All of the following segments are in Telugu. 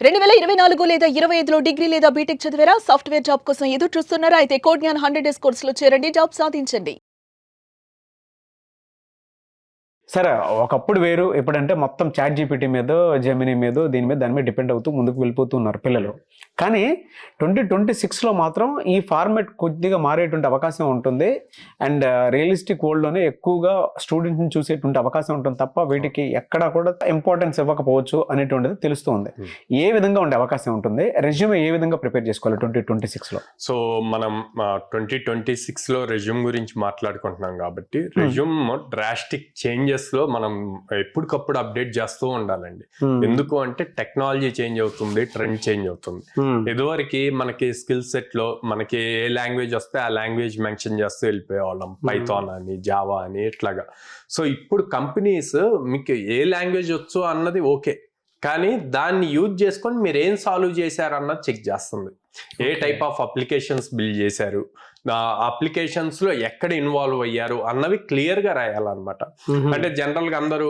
2024 లేదా 25లో డిగ్రీ లేదా బీటెక్ చదివారా? సాఫ్ట్‌వేర్ జాబ్ కోసం ఎదురు చూస్తున్నారా? అయితే కోడ్‌జ్ఞాన్ 100 డేస్ కోర్సులో చేరండి. జాబ్ సాధించండి. సరే ఒకప్పుడు వేరు. ఎప్పుడంటే మొత్తం చాట్ జీపీటీ మీదో, జెమినీ మీదో, దాని మీద డిపెండ్ అవుతూ ముందుకు వెళ్ళిపోతూ ఉన్నారు పిల్లలు. కానీ 2026లో మాత్రం ఈ ఫార్మాట్ కొద్దిగా మారేటువంటి అవకాశం ఉంటుంది. అండ్ రియలిస్టిక్ వరల్డ్‌లోనే ఎక్కువగా స్టూడెంట్‌ని చూసేటువంటి అవకాశం ఉంటుంది తప్ప వీటికి ఎక్కడా కూడా ఇంపార్టెన్స్ ఇవ్వకపోవచ్చు అనేటువంటిది తెలుస్తుంది. ఏ విధంగా ఉండే అవకాశం ఉంటుంది? రెజ్యూమే ఏ విధంగా ప్రిపేర్ చేసుకోవాలి 2026లో? సో మనం 2026లో రెజ్యూమ్ గురించి మాట్లాడుకుంటున్నాం కాబట్టి రెజ్యూమ్ డ్రాస్టిక్ చేంజెస్ లో మనం ఎప్పటికప్పుడు అప్డేట్ చేస్తూ ఉండాలండి. ఎందుకు అంటే టెక్నాలజీ చేంజ్ అవుతుంది, ట్రెండ్ చేంజ్ అవుతుంది. ఇదివరకు మనకి స్కిల్ సెట్ లో మనకి ఏ లాంగ్వేజ్ వస్తే ఆ లాంగ్వేజ్ మెన్షన్ చేస్తూ వెళ్ళిపోయేవాళ్ళం, పైథాన్ అని, జావా అని ఇట్లాగా. సో ఇప్పుడు కంపెనీస్ మీకు ఏ లాంగ్వేజ్ వచ్చు అన్నది ఓకే, కానీ దాన్ని యూజ్ చేసుకొని మీరు ఏం సాల్వ్ చేశారు అన్నది చెక్ చేస్తుంది. ఏ టైప్ ఆఫ్ అప్లికేషన్స్ బిల్డ్ చేశారు, అప్లికేషన్స్ లో ఎక్కడ ఇన్వాల్వ్ అయ్యారు అన్నవి క్లియర్ గా రాయాలన్నమాట. అంటే జనరల్ గా అందరూ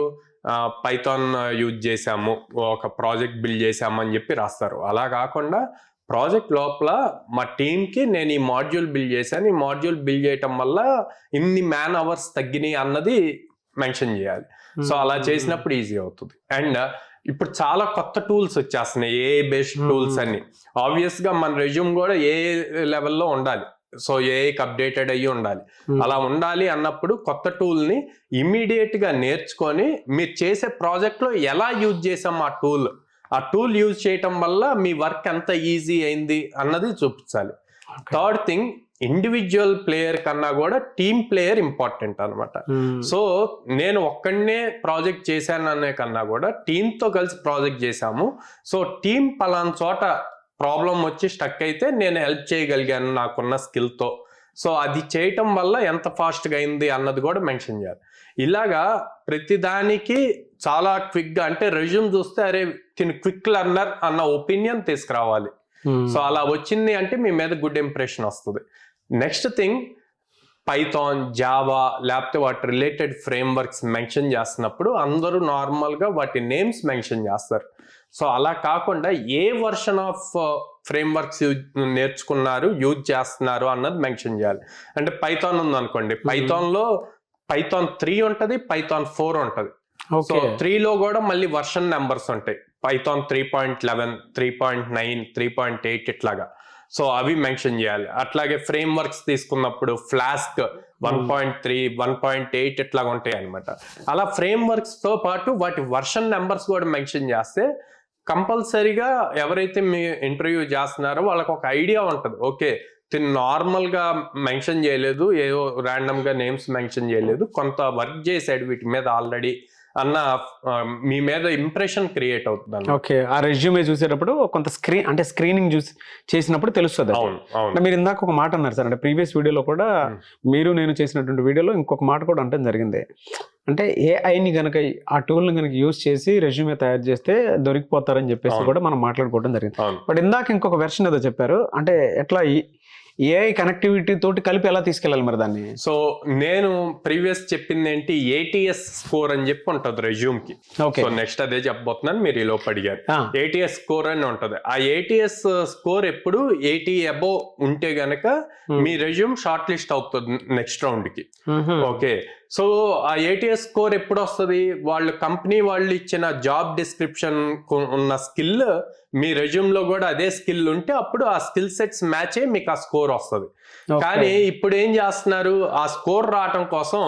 పైథాన్ యూజ్ చేసాము, ఒక ప్రాజెక్ట్ బిల్డ్ చేసాము అని చెప్పి రాస్తారు. అలా కాకుండా ప్రాజెక్ట్ లోపల మా టీంకి నేను ఈ మాడ్యూల్ బిల్డ్ చేశాను, ఈ మాడ్యూల్ బిల్డ్ చేయటం వల్ల ఇన్ని మ్యాన్ అవర్స్ తగ్గినాయి అన్నది మెన్షన్ చేయాలి. సో అలా చేసినప్పుడు ఈజీ అవుతుంది. అండ్ ఇప్పుడు చాలా కొత్త టూల్స్ వచ్చేస్తున్నాయి, ఏ బేస్డ్ టూల్స్ అన్ని. ఆబ్వియస్ గా మన రెజ్యూమ్ కూడా ఏ లెవెల్లో ఉండాలి, సో ఏఐకి అప్డేటెడ్ అయ్యి ఉండాలి. అలా ఉండాలి అన్నప్పుడు కొత్త టూల్ ని ఇమీడియట్ గా నేర్చుకొని మీరు చేసే ప్రాజెక్ట్ లో ఎలా యూజ్ చేసాం ఆ టూల్ యూజ్ చేయటం వల్ల మీ వర్క్ ఎంత ఈజీ అయింది అన్నది చూపించాలి. థర్డ్ థింగ్, ఇండివిజువల్ ప్లేయర్ కన్నా కూడా టీమ్ ప్లేయర్ ఇంపార్టెంట్ అనమాట. సో నేను ఒక్కడనే ప్రాజెక్ట్ చేశాను అనే కన్నా కూడా టీంతో కలిసి ప్రాజెక్ట్ చేశాము. సో టీం పలానా చోట ప్రాబ్లం వచ్చి స్టక్ అయితే నేను హెల్ప్ చేయగలిగాను నాకున్న స్కిల్తో. సో అది చేయటం వల్ల ఎంత ఫాస్ట్గా అయింది అన్నది కూడా మెన్షన్ చేయాలి. ఇలాగా ప్రతిదానికి చాలా క్విక్గా, అంటే రెజ్యూమ్ చూస్తే అరే తిను క్విక్ లెర్నర్ అన్న ఒపీనియన్ తీసుకురావాలి. సో అలా వచ్చింది అంటే మీ మీద గుడ్ ఇంప్రెషన్ వస్తుంది. నెక్స్ట్ థింగ్, పైథాన్, జావా లేకపోతే వాటి రిలేటెడ్ ఫ్రేమ్ వర్క్స్ మెన్షన్ చేస్తున్నప్పుడు అందరూ నార్మల్గా వాటి నేమ్స్ మెన్షన్ చేస్తారు. సో అలా కాకుండా ఏ వర్షన్ ఆఫ్ ఫ్రేమ్ వర్క్స్ నేర్చుకున్నారు, యూజ్ చేస్తున్నారు అన్నది మెన్షన్ చేయాలి. అంటే పైథాన్ ఉంది అనుకోండి, పైథాన్లో పైథాన్ 3 ఉంటుంది, పైథాన్ 4 ఉంటుంది. సో 3లో కూడా మళ్ళీ వర్షన్ నెంబర్స్ ఉంటాయి, పైథాన్ 3.11, 3.9, 3.8 ఇట్లాగా. సో అవి మెన్షన్ చేయాలి. అట్లాగే ఫ్రేమ్ వర్క్స్ తీసుకున్నప్పుడు ఫ్లాస్క్ 1.3, 1.8 ఇట్లాగా ఉంటాయి అనమాట. అలా ఫ్రేమ్ వర్క్స్ తో పాటు వాటి వర్షన్ నెంబర్స్ కూడా మెన్షన్ చేస్తే కంపల్సరీగా ఎవరైతే మీ ఇంటర్వ్యూ చేస్తున్నారో వాళ్ళకి ఒక ఐడియా ఉంటుంది. ఓకే, నార్మల్ గా మెన్షన్ చేయలేదు, ఏదో ర్యాండమ్ గా నేమ్స్ మెన్షన్ చేయలేదు, కొంత వర్క్ చేశాడు వీటి మీద ఆల్రెడీ అన్న మీ మీద ఇంప్రెషన్ క్రియేట్ అవుతుంది. ఓకే, ఆ రెజ్యూమే చూసేటప్పుడు కొంత స్క్రీనింగ్ చేసినప్పుడు తెలుస్తుంది. అవును. మీరు ఇందాక ఒక మాట అన్నారు సార్, అంటే ప్రీవియస్ వీడియోలో కూడా మీరు నేను చేసినటువంటి వీడియోలో ఇంకొక మాట కూడా అంటే జరిగింది. అంటే ఏఐని కనుక ఆ టూల్ని కనుక యూజ్ చేసి రెజ్యూమే తయారు చేస్తే దొరికిపోతారని చెప్పేసి కూడా మనం మాట్లాడుకోవడం జరిగింది. బట్ ఇందాక ఇంకొక వెర్షన్ ఏదో చెప్పారు, అంటే ఎట్లా ఏఐ కనెక్టివిటీ తోటి కలిపి ఎలా తీసుకెళ్ళాలి మరి దాన్ని? సో నేను ప్రీవియస్ చెప్పింది ఏంటి, ఏటీఎస్ స్కోర్ అని చెప్పి ఉంటుంది రెజ్యూమ్ కి. సో నెక్స్ట్ అదే చెప్పబోతున్నాను, మీరు ఈ లోపు అడిగారు. ఏటీఎస్ స్కోర్ అని ఉంటుంది. ఆ ఏటీఎస్ స్కోర్ ఎప్పుడు 80 అబోవ్ ఉంటే గనక మీ రెజ్యూమ్ షార్ట్ లిస్ట్ అవుతుంది నెక్స్ట్ రౌండ్ కి. ఓకే, సో ఆ ఏటీఎస్ స్కోర్ ఎప్పుడు వస్తుంది, వాళ్ళు కంపెనీ వాళ్ళు ఇచ్చిన జాబ్ డిస్క్రిప్షన్ ఉన్న స్కిల్ మీ రెజ్యూమ్ లో కూడా అదే స్కిల్ ఉంటే అప్పుడు ఆ స్కిల్ సెట్స్ మ్యాచ్ అయ్యి మీకు ఆ స్కోర్ వస్తుంది. కానీ ఇప్పుడు ఏం చేస్తున్నారు, ఆ స్కోర్ రావటం కోసం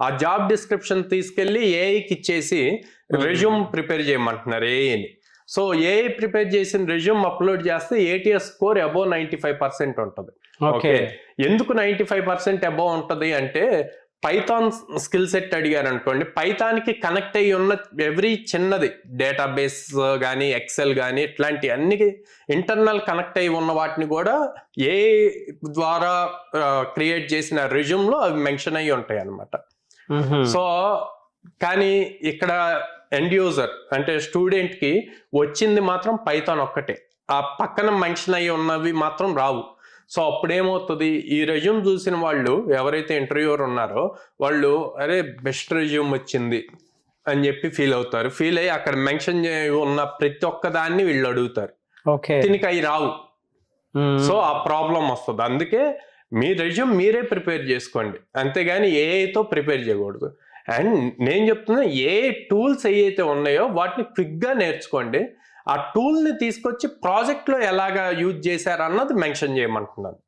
ఆ జాబ్ డిస్క్రిప్షన్ తీసుకెళ్లి ఏఐకి ఇచ్చేసి రెజ్యూమ్ ప్రిపేర్ చేయమంటున్నారు ఏఐని. సో ఏఐ ప్రిపేర్ చేసిన రెజ్యూమ్ అప్లోడ్ చేస్తే ఏటీఎస్ స్కోర్ అబోవ్ 95% ఉంటుంది. ఓకే, ఎందుకు 95% అబోవ్ ఉంటుంది అంటే పైథాన్ స్కిల్ సెట్ అడిగారు అనుకోండి, పైథాన్కి కనెక్ట్ అయ్యి ఉన్న ఎవ్రీ చిన్నది, డేటాబేస్ కానీ ఎక్సెల్ కానీ ఇట్లాంటి అన్ని ఇంటర్నల్ కనెక్ట్ అయ్యి ఉన్న వాటిని కూడా ఏ ద్వారా క్రియేట్ చేసిన రెజ్యూమ్లో అవి మెన్షన్ అయ్యి ఉంటాయి అన్నమాట. సో కానీ ఇక్కడ ఎండ్ యూజర్ అంటే స్టూడెంట్కి వచ్చింది మాత్రం పైథాన్ ఒక్కటే, ఆ పక్కన మెన్షన్ అయ్యి ఉన్నవి మాత్రం రావు. సో అప్పుడేమవుతుంది, ఈ రెజ్యూమ్ చూసిన వాళ్ళు ఎవరైతే ఇంటర్వ్యూవర్ ఉన్నారో వాళ్ళు అరే బెస్ట్ రెజ్యూమ్ వచ్చింది, అని చెప్పి ఫీల్ అవుతారు. ఫీల్ అయ్యి అక్కడ మెన్షన్ ఉన్న ప్రతి ఒక్క దాన్ని వీళ్ళు అడుగుతారు, ఓకే. దీనికి అవి రావు. సో ఆ ప్రాబ్లం వస్తుంది. అందుకే మీ రెజ్యూమ్ మీరే ప్రిపేర్ చేసుకోండి, అంతేగాని ఏఐతో ప్రిపేర్ చేయకూడదు. అండ్ నేను చెప్తున్నా, ఏ టూల్స్ ఏవైతే ఉన్నాయో వాటిని క్విక్గా నేర్చుకోండి. ఆ టూల్ని తీసుకొచ్చి ప్రాజెక్ట్లో ఎలాగా యూజ్ చేశారు అన్నది మెన్షన్ చేయమంటున్నాను.